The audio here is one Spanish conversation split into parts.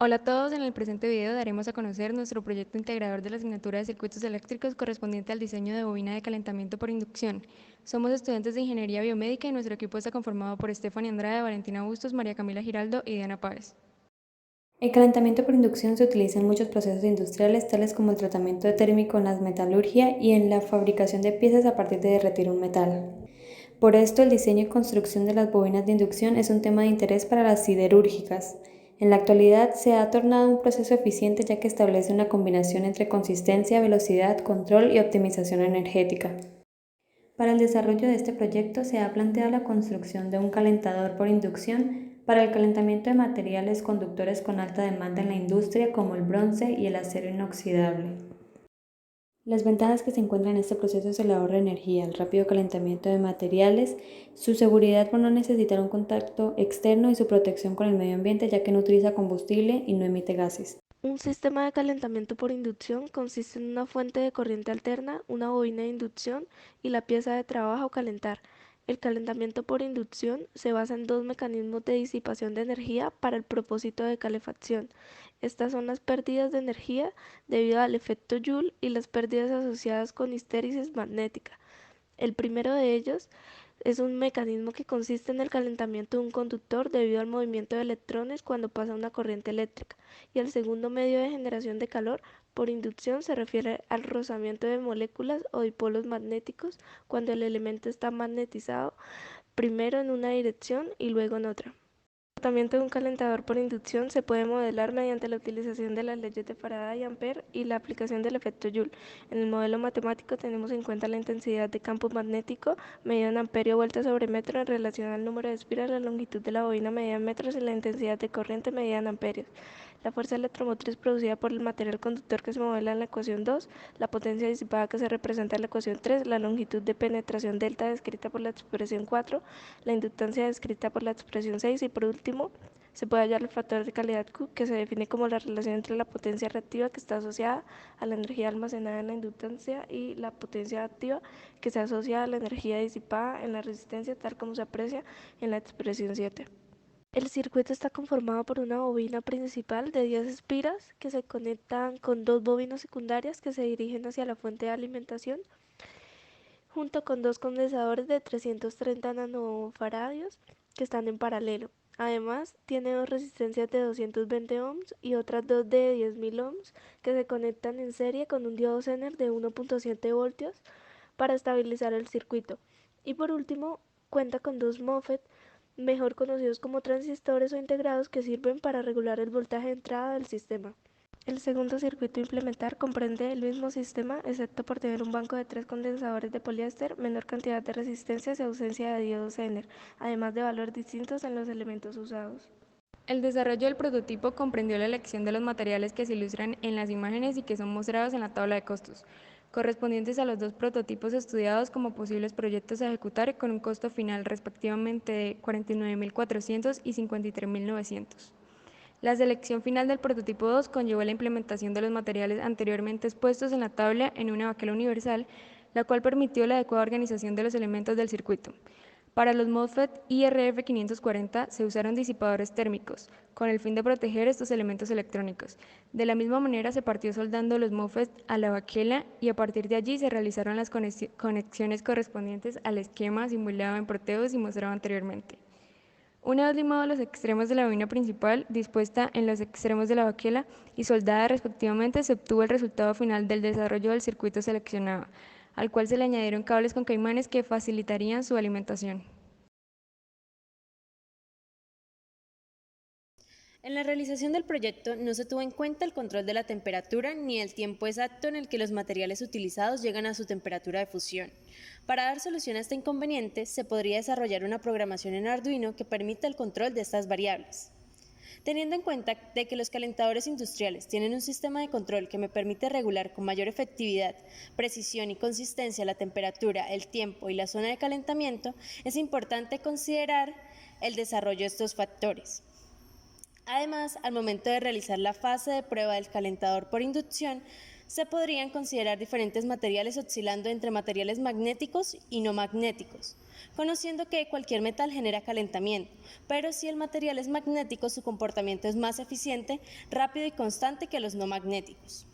Hola a todos, en el presente video daremos a conocer nuestro proyecto integrador de la asignatura de circuitos eléctricos correspondiente al diseño de bobina de calentamiento por inducción. Somos estudiantes de Ingeniería Biomédica y nuestro equipo está conformado por Stephanie Andrade, Valentina Bustos, María Camila Giraldo y Diana Páez. El calentamiento por inducción se utiliza en muchos procesos industriales, tales como el tratamiento térmico en la metalurgia y en la fabricación de piezas a partir de derretir un metal. Por esto, el diseño y construcción de las bobinas de inducción es un tema de interés para las siderúrgicas. En la actualidad se ha tornado un proceso eficiente ya que establece una combinación entre consistencia, velocidad, control y optimización energética. Para el desarrollo de este proyecto se ha planteado la construcción de un calentador por inducción para el calentamiento de materiales conductores con alta demanda en la industria como el bronce y el acero inoxidable. Las ventajas que se encuentran en este proceso es el ahorro de energía, el rápido calentamiento de materiales, su seguridad por no necesitar un contacto externo y su protección con el medio ambiente ya que no utiliza combustible y no emite gases. Un sistema de calentamiento por inducción consiste en una fuente de corriente alterna, una bobina de inducción y la pieza de trabajo calentar. El calentamiento por inducción se basa en dos mecanismos de disipación de energía para el propósito de calefacción. Estas son las pérdidas de energía debido al efecto Joule y las pérdidas asociadas con histéresis magnética. El primero de ellos es un mecanismo que consiste en el calentamiento de un conductor debido al movimiento de electrones cuando pasa una corriente eléctrica, y el segundo medio de generación de calor por inducción se refiere al rozamiento de moléculas o dipolos magnéticos cuando el elemento está magnetizado primero en una dirección y luego en otra. El comportamiento de un calentador por inducción se puede modelar mediante la utilización de las leyes de Faraday y Ampere y la aplicación del efecto Joule. En el modelo matemático tenemos en cuenta la intensidad de campo magnético medida en amperio vuelta sobre metro en relación al número de espiras, la longitud de la bobina medida en metros y la intensidad de corriente medida en amperios. La fuerza electromotriz producida por el material conductor que se modela en la ecuación 2, la potencia disipada que se representa en la ecuación 3, la longitud de penetración delta descrita por la expresión 4, la inductancia descrita por la expresión 6 y por último se puede hallar el factor de calidad Q, que se define como la relación entre la potencia reactiva que está asociada a la energía almacenada en la inductancia y la potencia activa que se asocia a la energía disipada en la resistencia, tal como se aprecia en la expresión 7. El circuito está conformado por una bobina principal de 10 espiras que se conectan con dos bobinas secundarias que se dirigen hacia la fuente de alimentación, junto con dos condensadores de 330 nanofaradios que están en paralelo. Además, tiene dos resistencias de 220 ohms y otras dos de 10.000 ohms que se conectan en serie con un diodo Zener de 1.7 voltios para estabilizar el circuito. Y por último, cuenta con dos MOSFET, mejor conocidos como transistores o integrados, que sirven para regular el voltaje de entrada del sistema. El segundo circuito a implementar comprende el mismo sistema, excepto por tener un banco de tres condensadores de poliéster, menor cantidad de resistencias y ausencia de diodos Zener, además de valores distintos en los elementos usados. El desarrollo del prototipo comprendió la elección de los materiales que se ilustran en las imágenes y que son mostrados en la tabla de costos, correspondientes a los dos prototipos estudiados como posibles proyectos a ejecutar con un costo final respectivamente de 49.400 y 53.900. La selección final del prototipo 2 conllevó la implementación de los materiales anteriormente expuestos en la tabla en una baquela universal, la cual permitió la adecuada organización de los elementos del circuito. Para los MOSFET IRF540 se usaron disipadores térmicos, con el fin de proteger estos elementos electrónicos. De la misma manera se partió soldando los MOSFET a la baquela y a partir de allí se realizaron las conexiones correspondientes al esquema simulado en Proteus y mostrado anteriormente. Una vez limados los extremos de la bobina principal, dispuesta en los extremos de la baquela y soldada respectivamente, se obtuvo el resultado final del desarrollo del circuito seleccionado, al cual se le añadieron cables con caimanes que facilitarían su alimentación. En la realización del proyecto no se tuvo en cuenta el control de la temperatura ni el tiempo exacto en el que los materiales utilizados llegan a su temperatura de fusión. Para dar solución a este inconveniente, se podría desarrollar una programación en Arduino que permita el control de estas variables. Teniendo en cuenta de que los calentadores industriales tienen un sistema de control que me permite regular con mayor efectividad, precisión y consistencia la temperatura, el tiempo y la zona de calentamiento, es importante considerar el desarrollo de estos factores. Además, al momento de realizar la fase de prueba del calentador por inducción, Se podrían considerar diferentes materiales oscilando entre materiales magnéticos y no magnéticos, conociendo que cualquier metal genera calentamiento, pero si el material es magnético, su comportamiento es más eficiente, rápido y constante que los no magnéticos.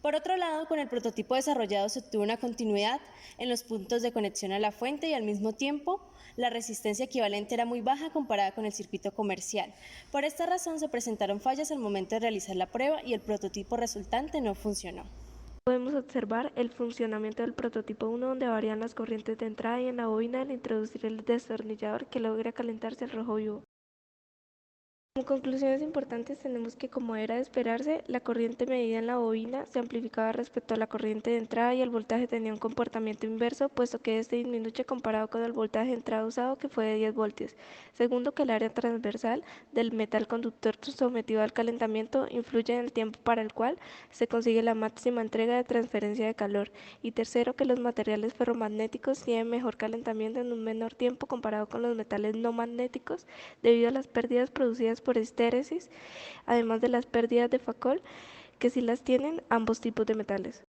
Por otro lado, con el prototipo desarrollado se obtuvo una continuidad en los puntos de conexión a la fuente y al mismo tiempo la resistencia equivalente era muy baja comparada con el circuito comercial. Por esta razón se presentaron fallas al momento de realizar la prueba y el prototipo resultante no funcionó. Podemos observar el funcionamiento del prototipo 1 donde varían las corrientes de entrada y en la bobina al introducir el destornillador que logra calentarse el rojo vivo. Como conclusiones importantes tenemos que, como era de esperarse, la corriente medida en la bobina se amplificaba respecto a la corriente de entrada y el voltaje tenía un comportamiento inverso, puesto que este disminuye comparado con el voltaje de entrada usado, que fue de 10 voltios. Segundo, que el área transversal del metal conductor sometido al calentamiento influye en el tiempo para el cual se consigue la máxima entrega de transferencia de calor. Y tercero, que los materiales ferromagnéticos tienen mejor calentamiento en un menor tiempo comparado con los metales no magnéticos, debido a las pérdidas producidas por estéresis, además de las pérdidas de Foucault, que sí las tienen ambos tipos de metales.